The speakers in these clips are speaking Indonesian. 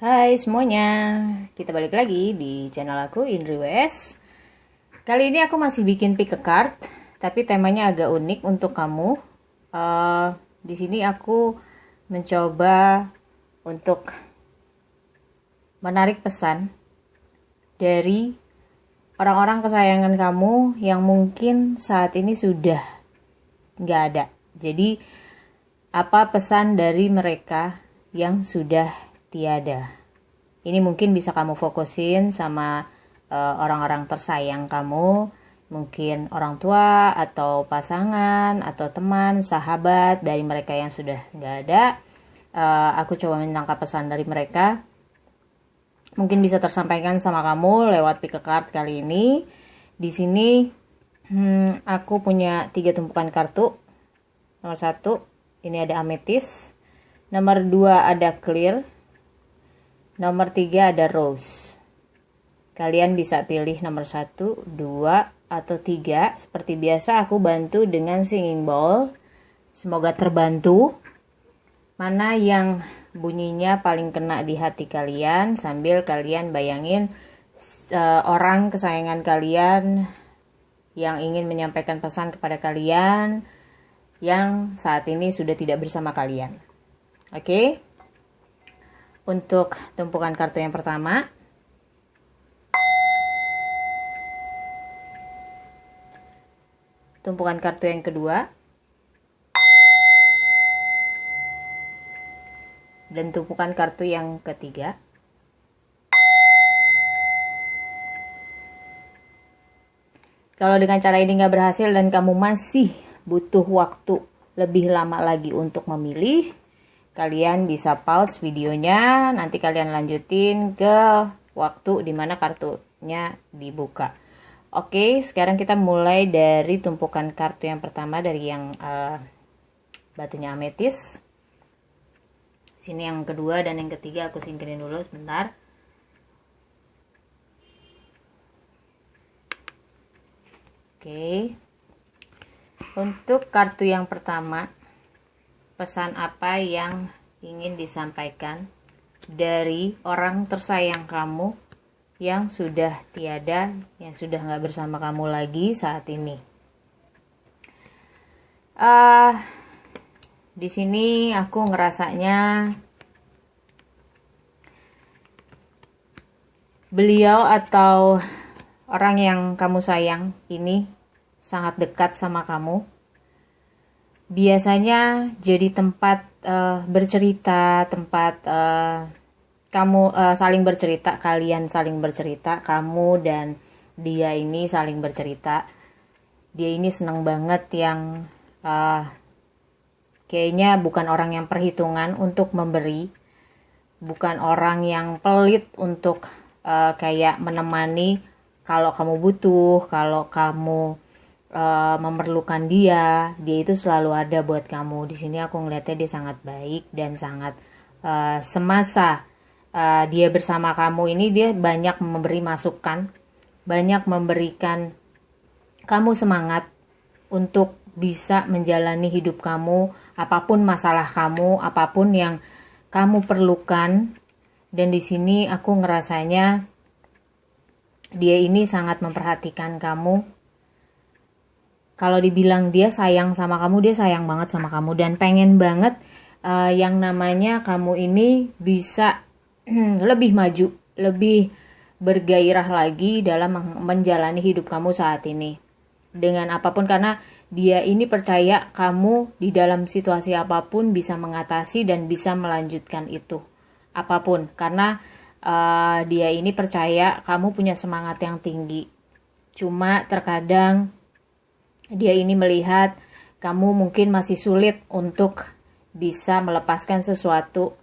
Hai semuanya, kita balik lagi di channel aku Indri WS. Kali ini aku masih bikin pick a card, tapi temanya agak unik untuk kamu. Di sini aku mencoba untuk menarik pesan dari orang-orang kesayangan kamu yang mungkin saat ini sudah nggak ada. Jadi apa pesan dari mereka yang sudah tiada? Ini mungkin bisa kamu fokusin sama orang-orang tersayang kamu, mungkin orang tua atau pasangan atau teman, sahabat dari mereka yang sudah nggak ada. Aku coba menangkap pesan dari mereka. Mungkin bisa tersampaikan sama kamu lewat pick a card kali ini. Di sini aku punya 3 tumpukan kartu. Nomor 1 ini ada ametis. Nomor 2 ada clear. Nomor 3 ada rose. Kalian bisa pilih nomor 1, 2, atau 3. Seperti biasa aku bantu dengan singing bowl. Semoga terbantu. Mana yang bunyinya paling kena di hati kalian, sambil kalian bayangin orang kesayangan kalian yang ingin menyampaikan pesan kepada kalian yang saat ini sudah tidak bersama kalian. Oke? Untuk tumpukan kartu yang pertama, tumpukan kartu yang kedua, dan tumpukan kartu yang ketiga. Kalau dengan cara ini nggak berhasil dan kamu masih butuh waktu lebih lama lagi untuk memilih, kalian bisa pause videonya, nanti kalian lanjutin ke waktu dimana kartunya dibuka. Oke, sekarang kita mulai dari tumpukan kartu yang pertama, dari yang batunya ametis. Sini yang kedua dan yang ketiga aku singkirin dulu sebentar. Oke. Untuk kartu yang pertama, pesan apa yang ingin disampaikan dari orang tersayang kamu yang sudah tiada, yang sudah nggak bersama kamu lagi saat ini? Di sini aku ngerasanya beliau atau orang yang kamu sayang ini sangat dekat sama kamu. Biasanya jadi tempat bercerita, tempat kamu saling bercerita, kalian saling bercerita, kamu dan dia ini saling bercerita. Dia ini senang banget yang kayaknya bukan orang yang perhitungan untuk memberi, bukan orang yang pelit untuk kayak menemani kalau kamu butuh, kalau kamu memerlukan dia itu selalu ada buat kamu. Di sini aku ngeliatnya dia sangat baik dan sangat semasa dia bersama kamu ini dia banyak memberi masukan, banyak memberikan kamu semangat untuk bisa menjalani hidup kamu, apapun masalah kamu, apapun yang kamu perlukan. Dan di sini aku ngerasanya dia ini sangat memperhatikan kamu. Kalau dibilang dia sayang sama kamu, dia sayang banget sama kamu dan pengen banget yang namanya kamu ini bisa lebih maju, lebih bergairah lagi dalam menjalani hidup kamu saat ini. Dengan apapun, karena dia ini percaya kamu di dalam situasi apapun bisa mengatasi dan bisa melanjutkan itu. Apapun, karena dia ini percaya kamu punya semangat yang tinggi. Cuma terkadang dia ini melihat kamu mungkin masih sulit untuk bisa melepaskan sesuatu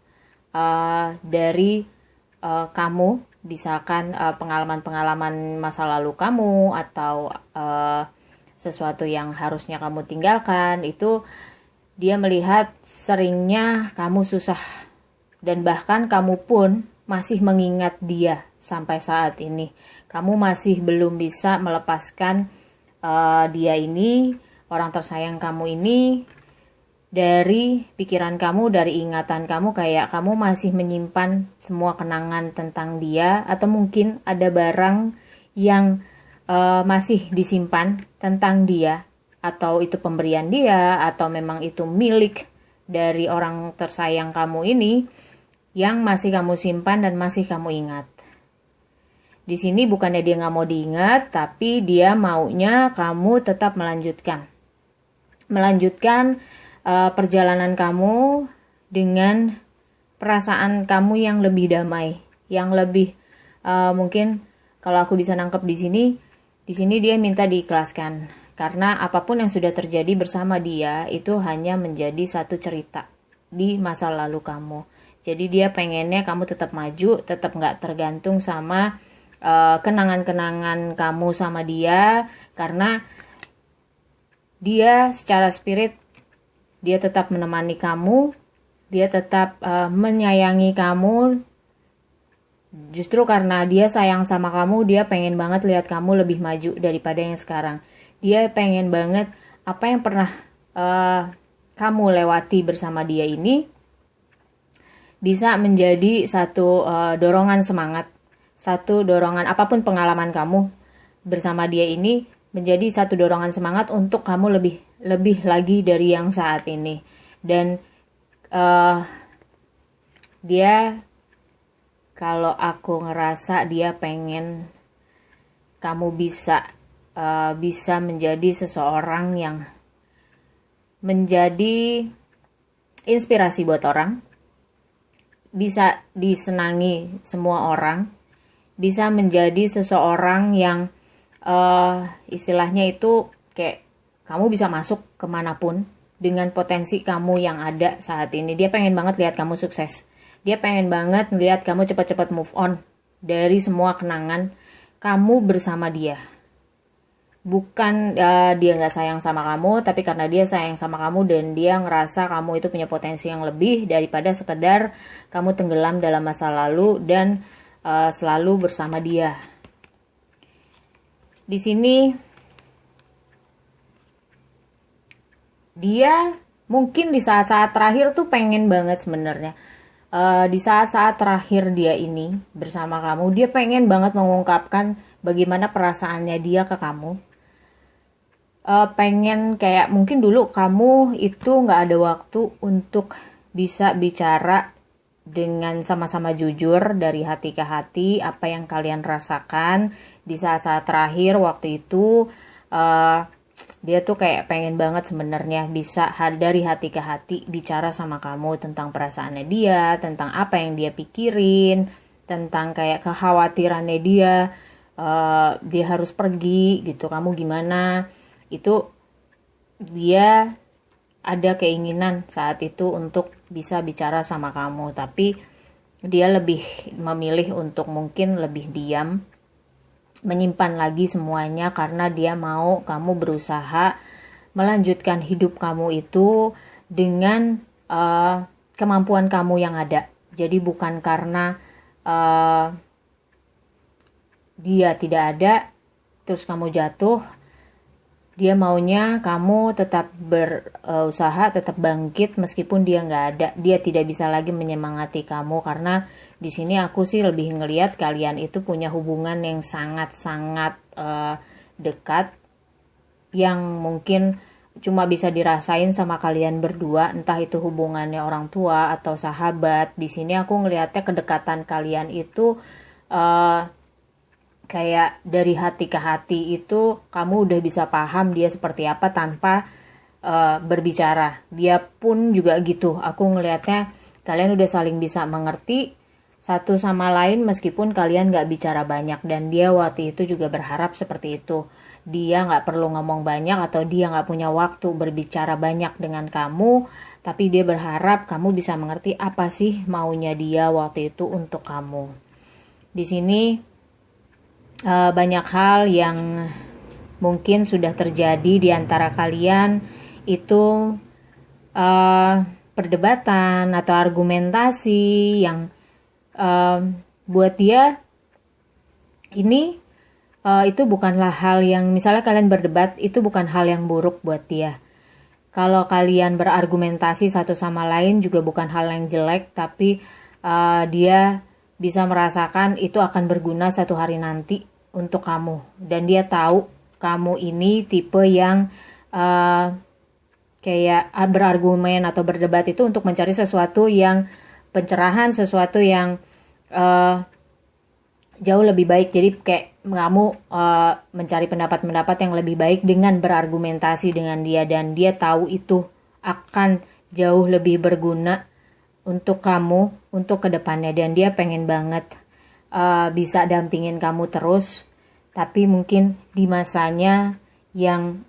dari kamu, misalkan pengalaman-pengalaman masa lalu kamu atau sesuatu yang harusnya kamu tinggalkan. Itu dia melihat seringnya kamu susah dan bahkan kamu pun masih mengingat dia sampai saat ini. Kamu masih belum bisa melepaskan dia ini, orang tersayang kamu ini, dari pikiran kamu, dari ingatan kamu, kayak kamu masih menyimpan semua kenangan tentang dia, atau mungkin ada barang yang masih disimpan tentang dia, atau itu pemberian dia, atau memang itu milik dari orang tersayang kamu ini yang masih kamu simpan dan masih kamu ingat. Di sini bukannya dia nggak mau diingat, tapi dia maunya kamu tetap melanjutkan perjalanan kamu dengan perasaan kamu yang lebih damai, yang lebih mungkin kalau aku bisa nangkep di sini dia minta diikhlaskan, karena apapun yang sudah terjadi bersama dia itu hanya menjadi satu cerita di masa lalu kamu. Jadi dia pengennya kamu tetap maju, tetap nggak tergantung sama kenangan-kenangan kamu sama dia, karena dia secara spirit, dia tetap menemani kamu, dia tetap menyayangi kamu. Justru karena dia sayang sama kamu, dia pengen banget lihat kamu lebih maju daripada yang sekarang. Dia pengen banget apa yang pernah kamu lewati bersama dia ini bisa menjadi satu dorongan semangat, satu dorongan apapun pengalaman kamu bersama dia ini menjadi satu dorongan semangat untuk kamu lebih lagi dari yang saat ini. Dan dia, kalau aku ngerasa dia pengen kamu bisa menjadi seseorang yang menjadi inspirasi buat orang, bisa disenangi semua orang, bisa menjadi seseorang yang istilahnya itu kayak kamu bisa masuk kemanapun dengan potensi kamu yang ada saat ini. Dia pengen banget lihat kamu sukses. Dia pengen banget lihat kamu cepat-cepat move on dari semua kenangan kamu bersama dia. Bukan dia nggak sayang sama kamu, tapi karena dia sayang sama kamu dan dia ngerasa kamu itu punya potensi yang lebih daripada sekedar kamu tenggelam dalam masa lalu dan selalu bersama dia. Di sini dia mungkin di saat-saat terakhir tuh pengen banget sebenarnya. Di saat-saat terakhir dia ini bersama kamu, dia pengen banget mengungkapkan bagaimana perasaannya dia ke kamu. Pengen kayak mungkin dulu kamu itu nggak ada waktu untuk bisa bicara dengan sama-sama jujur dari hati ke hati apa yang kalian rasakan di saat-saat terakhir waktu itu. Dia tuh kayak pengen banget sebenarnya bisa dari hati ke hati bicara sama kamu tentang perasaannya dia, tentang apa yang dia pikirin, tentang kayak kekhawatirannya dia, dia harus pergi gitu, kamu gimana. Itu dia ada keinginan saat itu untuk bisa bicara sama kamu, tapi dia lebih memilih untuk mungkin lebih diam, menyimpan lagi semuanya karena dia mau kamu berusaha melanjutkan hidup kamu itu dengan kemampuan kamu yang ada. Jadi bukan karena dia tidak ada terus kamu jatuh. Dia maunya kamu tetap berusaha, tetap bangkit meskipun dia nggak ada. Dia tidak bisa lagi menyemangati kamu karena di sini aku sih lebih ngelihat kalian itu punya hubungan yang sangat-sangat dekat, yang mungkin cuma bisa dirasain sama kalian berdua, entah itu hubungannya orang tua atau sahabat. Di sini aku ngelihatnya kedekatan kalian itu kayak dari hati ke hati itu kamu udah bisa paham dia seperti apa tanpa berbicara. Dia pun juga gitu. Aku ngelihatnya kalian udah saling bisa mengerti satu sama lain meskipun kalian gak bicara banyak. Dan dia waktu itu juga berharap seperti itu. Dia gak perlu ngomong banyak atau dia gak punya waktu berbicara banyak dengan kamu. Tapi dia berharap kamu bisa mengerti apa sih maunya dia waktu itu untuk kamu. Di sini banyak hal yang mungkin sudah terjadi di antara kalian itu perdebatan atau argumentasi yang buat dia ini itu bukanlah hal yang, misalnya kalian berdebat, itu bukan hal yang buruk buat dia. Kalau kalian berargumentasi satu sama lain juga bukan hal yang jelek, tapi dia bisa merasakan itu akan berguna satu hari nanti untuk kamu. Dan dia tahu kamu ini tipe yang kayak berargumen atau berdebat itu untuk mencari sesuatu yang pencerahan, sesuatu yang jauh lebih baik. Jadi kayak kamu mencari pendapat-pendapat yang lebih baik dengan berargumentasi dengan dia, dan dia tahu itu akan jauh lebih berguna untuk kamu untuk kedepannya, dan dia pengen banget bisa dampingin kamu terus. Tapi mungkin di masanya yang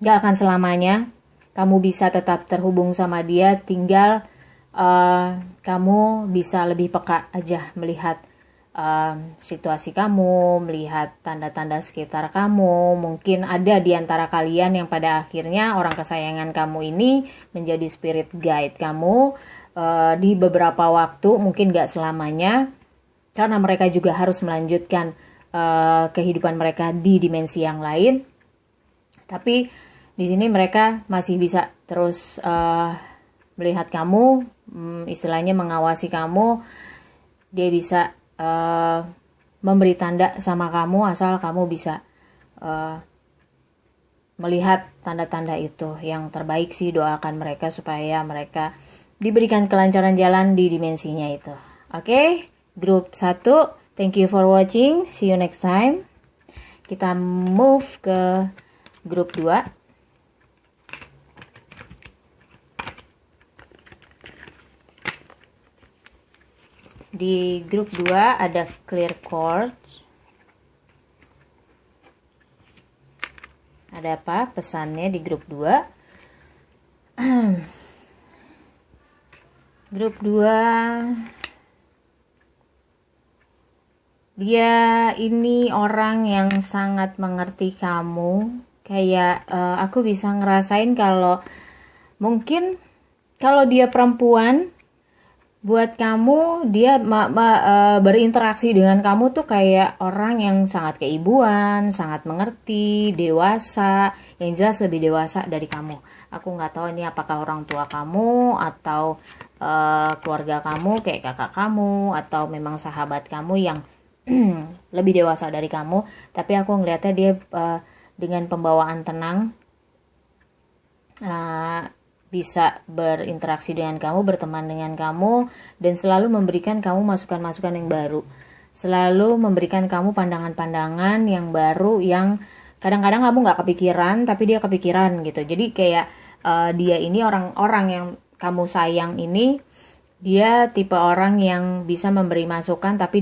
gak akan selamanya kamu bisa tetap terhubung sama dia, tinggal kamu bisa lebih peka aja melihat situasi kamu, melihat tanda-tanda sekitar kamu. Mungkin ada di antara kalian yang pada akhirnya orang kesayangan kamu ini menjadi spirit guide kamu di beberapa waktu, mungkin gak selamanya, karena mereka juga harus melanjutkan kehidupan mereka di dimensi yang lain. Tapi di sini mereka masih bisa terus melihat kamu, istilahnya mengawasi kamu. Dia bisa memberi tanda sama kamu asal kamu bisa melihat tanda-tanda itu. Yang terbaik sih doakan mereka supaya mereka diberikan kelancaran jalan di dimensinya itu. Oke, grup 1, thank you for watching, see you next time. Kita move ke grup 2. Di grup 2 ada clear quartz. Ada apa pesannya di grup 2? Grup 2, dia ini orang yang sangat mengerti kamu. Kayak aku bisa ngerasain kalau mungkin kalau dia perempuan, buat kamu dia berinteraksi dengan kamu tuh kayak orang yang sangat keibuan, sangat mengerti, dewasa, yang jelas lebih dewasa dari kamu. Aku nggak tahu ini apakah orang tua kamu atau keluarga kamu kayak kakak kamu atau memang sahabat kamu yang lebih dewasa dari kamu. Tapi aku ngelihatnya dia dengan pembawaan tenang, bisa berinteraksi dengan kamu, berteman dengan kamu, dan selalu memberikan kamu masukan-masukan yang baru. Selalu memberikan kamu pandangan-pandangan yang baru yang kadang-kadang kamu nggak kepikiran, tapi dia kepikiran gitu. Jadi kayak dia ini orang-orang yang kamu sayang ini, dia tipe orang yang bisa memberi masukan tapi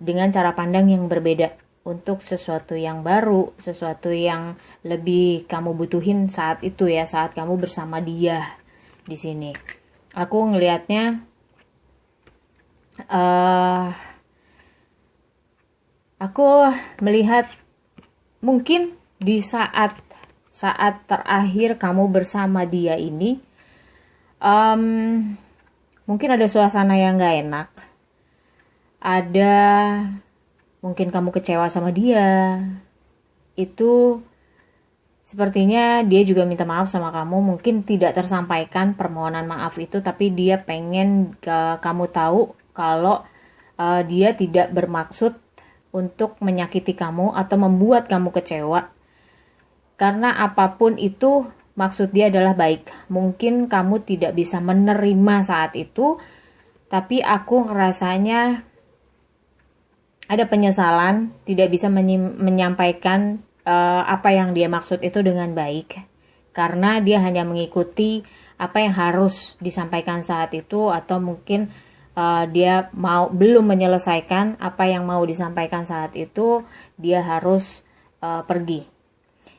dengan cara pandang yang berbeda. Untuk sesuatu yang baru, sesuatu yang lebih kamu butuhin saat itu ya, saat kamu bersama dia di sini. Aku ngelihatnya aku melihat mungkin di saat terakhir kamu bersama dia ini mungkin ada suasana yang gak enak, ada mungkin kamu kecewa sama dia. Itu sepertinya dia juga minta maaf sama kamu. Mungkin tidak tersampaikan permohonan maaf itu, tapi dia pengen kamu tahu kalau dia tidak bermaksud untuk menyakiti kamu atau membuat kamu kecewa. Karena apapun itu maksud dia adalah baik. Mungkin kamu tidak bisa menerima saat itu, tapi aku ngerasanya ada penyesalan, tidak bisa menyampaikan apa yang dia maksud itu dengan baik. Karena dia hanya mengikuti apa yang harus disampaikan saat itu, atau mungkin dia belum menyelesaikan apa yang mau disampaikan saat itu, dia harus pergi.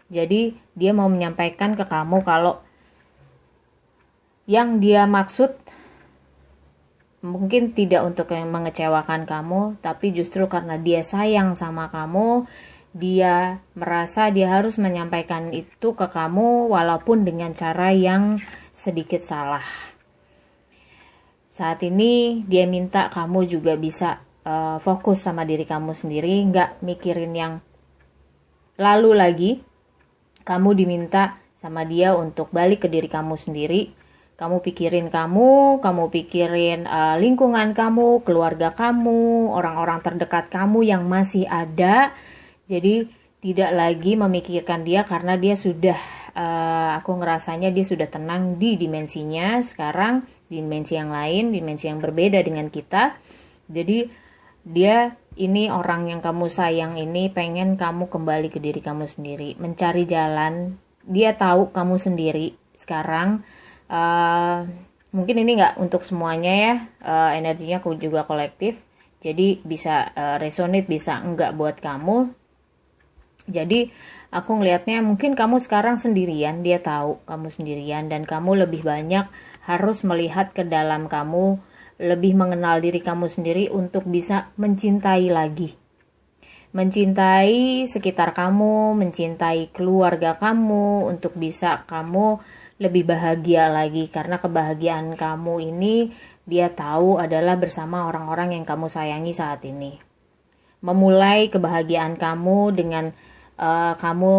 Jadi dia mau menyampaikan ke kamu kalau yang dia maksud mungkin tidak untuk yang mengecewakan kamu, tapi justru karena dia sayang sama kamu, dia merasa dia harus menyampaikan itu ke kamu walaupun dengan cara yang sedikit salah. Saat ini dia minta kamu juga bisa fokus sama diri kamu sendiri, nggak mikirin yang lalu lagi. Kamu diminta sama dia untuk balik ke diri kamu sendiri. Kamu pikirin kamu pikirin lingkungan kamu, keluarga kamu, orang-orang terdekat kamu yang masih ada. Jadi tidak lagi memikirkan dia karena dia sudah, aku ngerasanya dia sudah tenang di dimensinya sekarang, di dimensi yang lain, dimensi yang berbeda dengan kita. Jadi dia ini orang yang kamu sayang ini pengen kamu kembali ke diri kamu sendiri, mencari jalan. Dia tahu kamu sendiri sekarang. Mungkin ini nggak untuk semuanya ya, energinya aku juga kolektif, jadi bisa resonate bisa enggak buat kamu. Jadi aku ngelihatnya mungkin kamu sekarang sendirian, dia tahu kamu sendirian, dan kamu lebih banyak harus melihat ke dalam kamu, lebih mengenal diri kamu sendiri untuk bisa mencintai lagi, mencintai sekitar kamu, mencintai keluarga kamu, untuk bisa kamu lebih bahagia lagi. Karena kebahagiaan kamu ini dia tahu adalah bersama orang-orang yang kamu sayangi saat ini. Memulai kebahagiaan kamu dengan kamu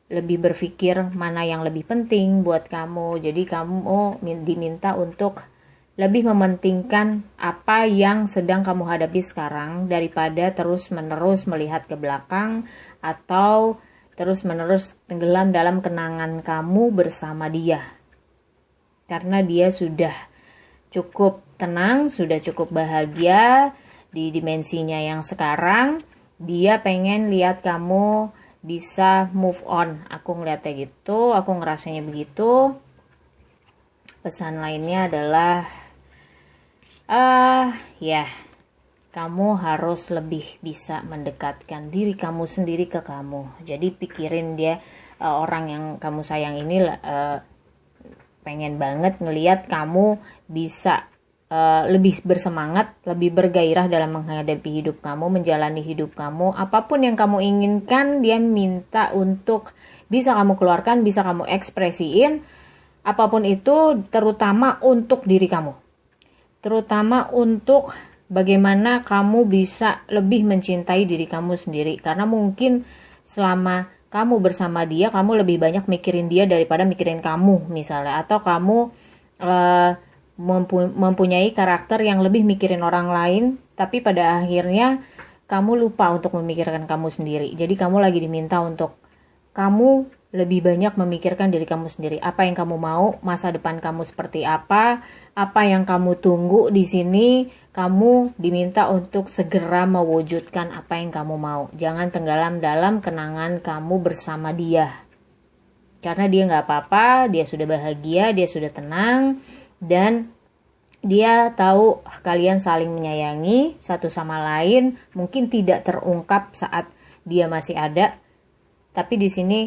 lebih berpikir mana yang lebih penting buat kamu. Jadi kamu diminta untuk lebih mementingkan apa yang sedang kamu hadapi sekarang daripada terus-menerus melihat ke belakang atau terus-menerus tenggelam dalam kenangan kamu bersama dia. Karena dia sudah cukup tenang, sudah cukup bahagia di dimensinya yang sekarang. Dia pengen lihat kamu bisa move on. Aku ngeliatnya gitu, aku ngerasanya begitu. Pesan lainnya adalah kamu harus lebih bisa mendekatkan diri kamu sendiri ke kamu. Jadi pikirin dia, orang yang kamu sayang ini pengen banget ngelihat kamu bisa lebih bersemangat, lebih bergairah dalam menghadapi hidup kamu, menjalani hidup kamu. Apapun yang kamu inginkan, dia minta untuk bisa kamu keluarkan, bisa kamu ekspresiin. Apapun itu, terutama untuk diri kamu. Terutama untuk bagaimana kamu bisa lebih mencintai diri kamu sendiri. Karena mungkin selama kamu bersama dia, kamu lebih banyak mikirin dia daripada mikirin kamu misalnya. Atau kamu mempunyai karakter yang lebih mikirin orang lain, tapi pada akhirnya kamu lupa untuk memikirkan kamu sendiri. Jadi kamu lagi diminta untuk kamu lebih banyak memikirkan diri kamu sendiri. Apa yang kamu mau, masa depan kamu seperti apa yang kamu tunggu di sini. Kamu diminta untuk segera mewujudkan apa yang kamu mau. Jangan tenggelam dalam kenangan kamu bersama dia. Karena dia nggak apa-apa, dia sudah bahagia, dia sudah tenang, dan dia tahu kalian saling menyayangi satu sama lain. Mungkin tidak terungkap saat dia masih ada, tapi di sini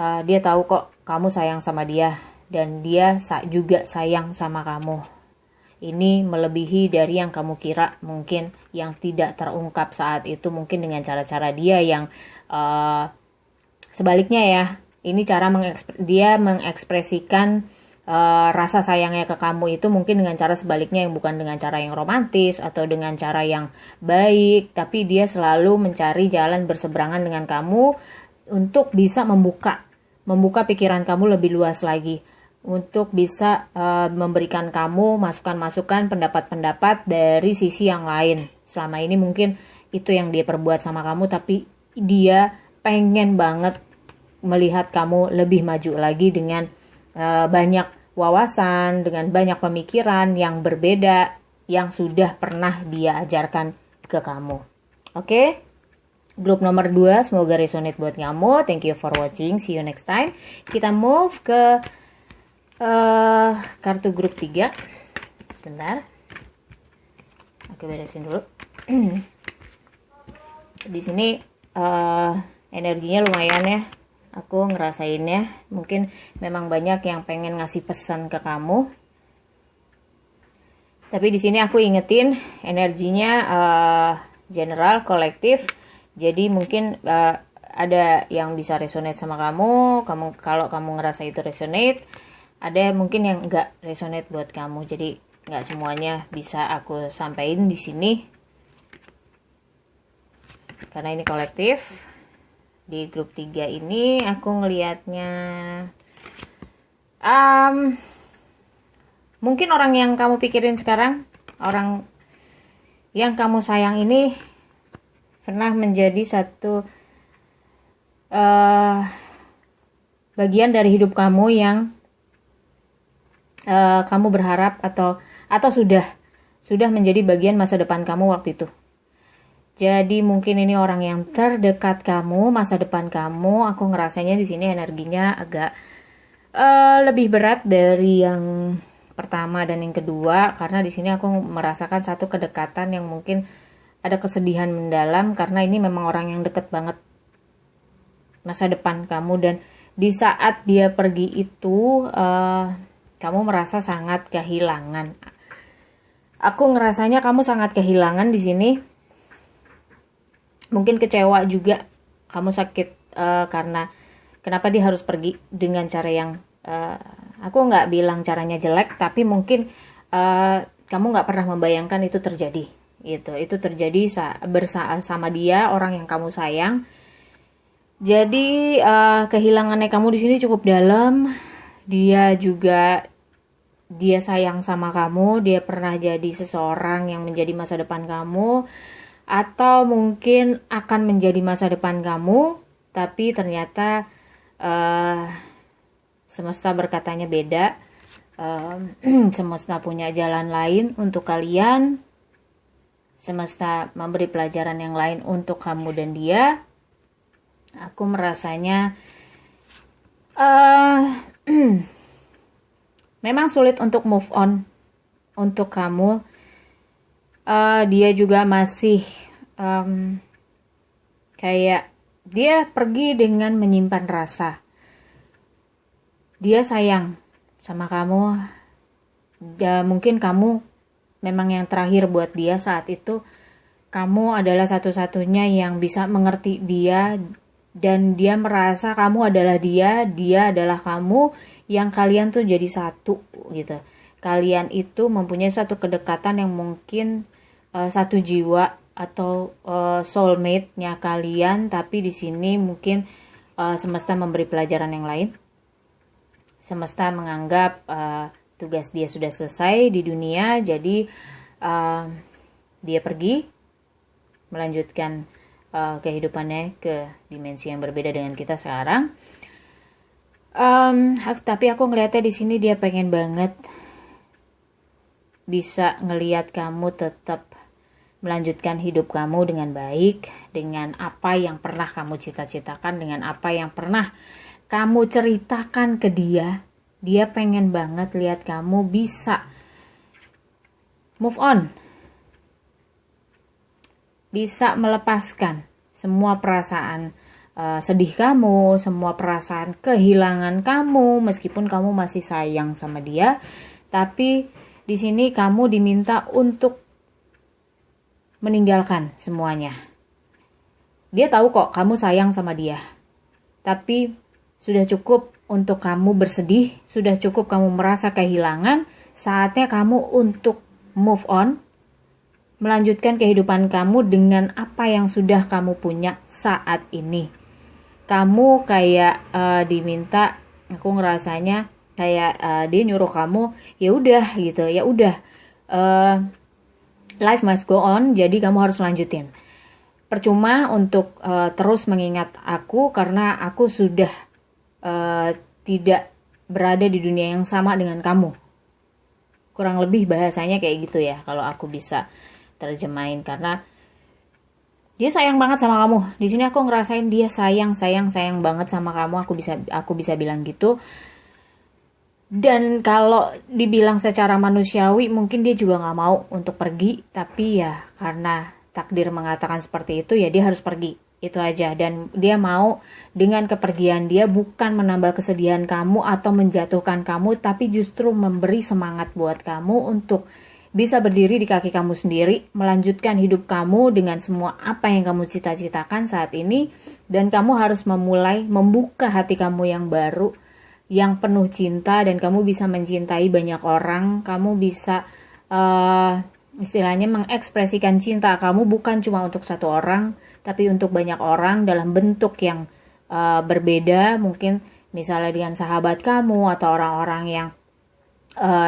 dia tahu kok kamu sayang sama dia, dan dia juga sayang sama kamu. Ini melebihi dari yang kamu kira, mungkin yang tidak terungkap saat itu, mungkin dengan cara-cara dia yang sebaliknya ya. Ini cara dia mengekspresikan rasa sayangnya ke kamu itu mungkin dengan cara sebaliknya, yang bukan dengan cara yang romantis atau dengan cara yang baik, tapi dia selalu mencari jalan berseberangan dengan kamu untuk bisa membuka pikiran kamu lebih luas lagi, untuk bisa memberikan kamu masukan-masukan, pendapat-pendapat dari sisi yang lain. Selama ini mungkin itu yang dia perbuat sama kamu, tapi dia pengen banget melihat kamu lebih maju lagi dengan banyak wawasan, dengan banyak pemikiran yang berbeda yang sudah pernah dia ajarkan ke kamu. Oke? Grup nomor 2 semoga resonate buat kamu. Thank you for watching. See you next time. Kita move ke kartu grup 3. Sebentar. Oke, beresin dulu. Di sini energinya lumayan ya. Aku ngerasainnya. Mungkin memang banyak yang pengen ngasih pesan ke kamu. Tapi di sini aku ingetin energinya general, kolektif. Jadi mungkin ada yang bisa resonate sama kamu kalau kamu ngerasa itu resonate. Ada mungkin yang enggak resonate buat kamu. Jadi enggak semuanya bisa aku sampaikan di sini. Karena ini kolektif. Di grup 3 ini aku ngelihatnya Um, Mungkin orang yang kamu pikirin sekarang, orang yang kamu sayang ini pernah menjadi satu bagian dari hidup kamu yang kamu berharap atau sudah menjadi bagian masa depan kamu waktu itu. Jadi mungkin ini orang yang terdekat kamu, masa depan kamu. Aku ngerasanya di sini energinya agak lebih berat dari yang pertama dan yang kedua, karena di sini aku merasakan satu kedekatan yang mungkin ada kesedihan mendalam, karena ini memang orang yang deket banget masa depan kamu, dan di saat dia pergi itu kamu merasa sangat kehilangan. Aku ngerasanya kamu sangat kehilangan di sini. Mungkin kecewa juga, kamu sakit karena kenapa dia harus pergi dengan cara yang aku nggak bilang caranya jelek, tapi mungkin kamu nggak pernah membayangkan itu terjadi. Itu terjadi bersama dia, orang yang kamu sayang. Jadi kehilangannya kamu di sini cukup dalam. Dia sayang sama kamu. Dia pernah jadi seseorang yang menjadi masa depan kamu, atau mungkin akan menjadi masa depan kamu, tapi ternyata semesta berkatanya beda. Semesta punya jalan lain untuk kalian. Semesta memberi pelajaran yang lain untuk kamu dan dia. Aku merasanya memang sulit untuk move on untuk kamu. Dia juga masih kayak dia pergi dengan menyimpan rasa. Dia sayang sama kamu. Mungkin kamu memang yang terakhir buat dia saat itu. Kamu adalah satu-satunya yang bisa mengerti dia, dan dia merasa kamu adalah dia adalah kamu, yang kalian tuh jadi satu gitu. Kalian itu mempunyai satu kedekatan yang mungkin satu jiwa atau soulmate-nya kalian, tapi di sini mungkin semesta memberi pelajaran yang lain. Semesta menganggap tugas dia sudah selesai di dunia, jadi dia pergi melanjutkan kehidupannya ke dimensi yang berbeda dengan kita sekarang. Tapi aku ngelihatnya di sini dia pengen banget bisa ngelihat kamu tetap melanjutkan hidup kamu dengan baik, dengan apa yang pernah kamu cita-citakan, dengan apa yang pernah kamu ceritakan ke dia. Dia pengen banget lihat kamu bisa move on, bisa melepaskan semua perasaan sedih kamu, semua perasaan kehilangan kamu, meskipun kamu masih sayang sama dia. Tapi di sini kamu diminta untuk meninggalkan semuanya. Dia tahu kok kamu sayang sama dia, tapi sudah cukup untuk kamu bersedih, sudah cukup kamu merasa kehilangan. Saatnya kamu untuk move on, melanjutkan kehidupan kamu dengan apa yang sudah kamu punya saat ini. Kamu kayak diminta, aku ngerasanya kayak dia nyuruh kamu, ya udah gitu, ya udah, life must go on, jadi kamu harus lanjutin. Percuma untuk terus mengingat aku, karena aku sudah tidak berada di dunia yang sama dengan kamu. Kurang lebih bahasanya kayak gitu ya, kalau aku bisa terjemahin, karena dia sayang banget sama kamu. Di sini aku ngerasain dia sayang banget sama kamu. Aku bisa bilang gitu. Dan kalau dibilang secara manusiawi, mungkin dia juga nggak mau untuk pergi, tapi ya karena takdir mengatakan seperti itu, ya dia harus pergi. Itu aja. Dan dia mau dengan kepergian dia bukan menambah kesedihan kamu atau menjatuhkan kamu, tapi justru memberi semangat buat kamu untuk bisa berdiri di kaki kamu sendiri, melanjutkan hidup kamu dengan semua apa yang kamu cita-citakan saat ini. Dan kamu harus membuka hati kamu yang baru, yang penuh cinta, dan kamu bisa mencintai banyak orang. Kamu bisa istilahnya mengekspresikan cinta kamu bukan cuma untuk satu orang, tapi untuk banyak orang dalam bentuk yang berbeda. Mungkin misalnya dengan sahabat kamu atau orang-orang yang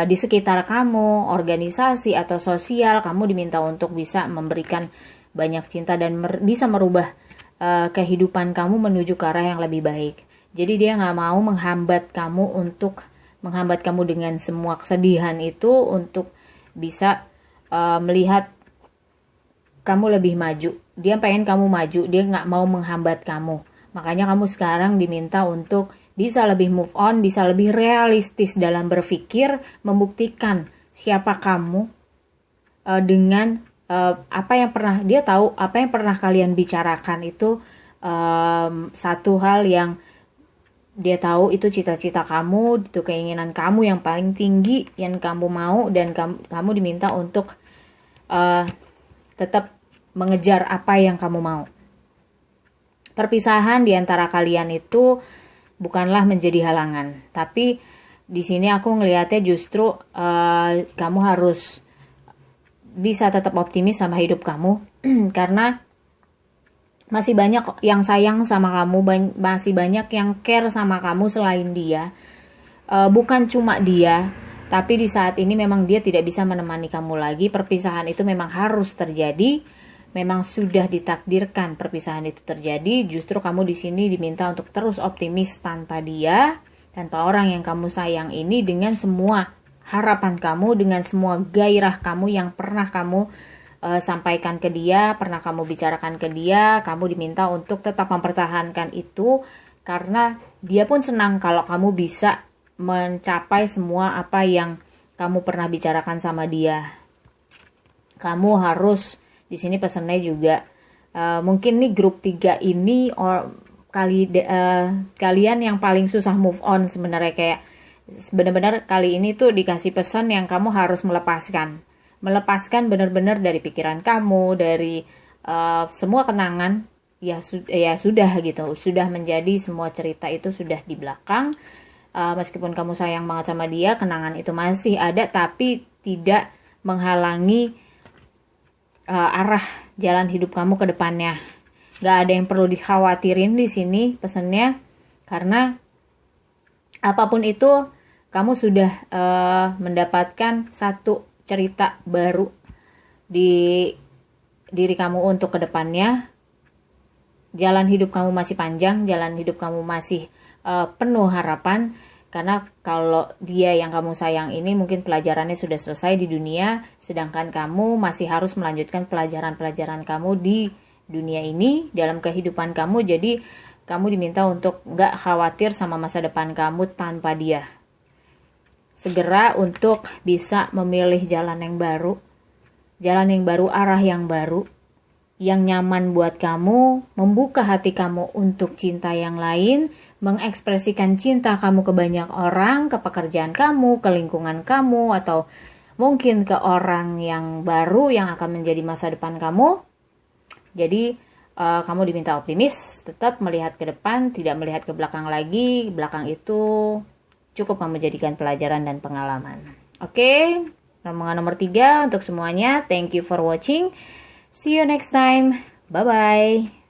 di sekitar kamu, organisasi atau sosial, kamu diminta untuk bisa memberikan banyak cinta dan bisa merubah kehidupan kamu menuju ke arah yang lebih baik. Jadi dia nggak mau menghambat kamu dengan semua kesedihan itu untuk bisa melihat kamu lebih maju. Dia pengen kamu maju, dia nggak mau menghambat kamu. Makanya kamu sekarang diminta untuk bisa lebih move on, bisa lebih realistis dalam berpikir, membuktikan siapa kamu dengan apa yang pernah dia tahu, apa yang pernah kalian bicarakan itu satu hal yang dia tahu itu cita-cita kamu, itu keinginan kamu yang paling tinggi yang kamu mau, dan kamu diminta untuk tetap mengejar apa yang kamu mau. Perpisahan di antara kalian itu bukanlah menjadi halangan, tapi di sini aku ngelihatnya justru kamu harus bisa tetap optimis sama hidup kamu karena masih banyak yang sayang sama kamu, masih banyak yang care sama kamu selain dia. Bukan cuma dia, tapi di saat ini memang dia tidak bisa menemani kamu lagi. Perpisahan itu memang harus terjadi. Memang sudah ditakdirkan perpisahan itu terjadi. Justru kamu di sini diminta untuk terus optimis tanpa dia, tanpa orang yang kamu sayang ini, dengan semua harapan kamu, dengan semua gairah kamu yang pernah kamu sampaikan ke dia, pernah kamu bicarakan ke dia. Kamu diminta untuk tetap mempertahankan itu karena dia pun senang kalau kamu bisa mencapai semua apa yang kamu pernah bicarakan sama dia. Kamu harus di sini pesannya juga mungkin nih grup 3 ini kalian yang paling susah move on sebenarnya, kayak benar-benar kali ini tuh dikasih pesan yang kamu harus melepaskan benar-benar dari pikiran kamu, dari semua kenangan ya sudah gitu, sudah menjadi semua cerita itu sudah di belakang. Meskipun kamu sayang banget sama dia, kenangan itu masih ada, tapi tidak menghalangi arah jalan hidup kamu ke depannya. Gak ada yang perlu dikhawatirin di sini pesannya, karena apapun itu kamu sudah mendapatkan satu cerita baru di diri kamu untuk ke depannya. Jalan hidup kamu masih panjang, jalan hidup kamu masih penuh harapan. Karena kalau dia yang kamu sayang ini mungkin pelajarannya sudah selesai di dunia, sedangkan kamu masih harus melanjutkan pelajaran-pelajaran kamu di dunia ini, dalam kehidupan kamu. Jadi kamu diminta untuk gak khawatir sama masa depan kamu tanpa dia. Segera untuk bisa memilih jalan yang baru, arah yang baru, yang nyaman buat kamu, membuka hati kamu untuk cinta yang lain, mengekspresikan cinta kamu ke banyak orang, ke pekerjaan kamu, ke lingkungan kamu, atau mungkin ke orang yang baru yang akan menjadi masa depan kamu. Jadi kamu diminta optimis, tetap melihat ke depan, tidak melihat ke belakang lagi. Belakang itu cukup kamu jadikan pelajaran dan pengalaman. Oke, rombongan nomor 3 untuk semuanya. Thank you for watching. See you next time. Bye-bye.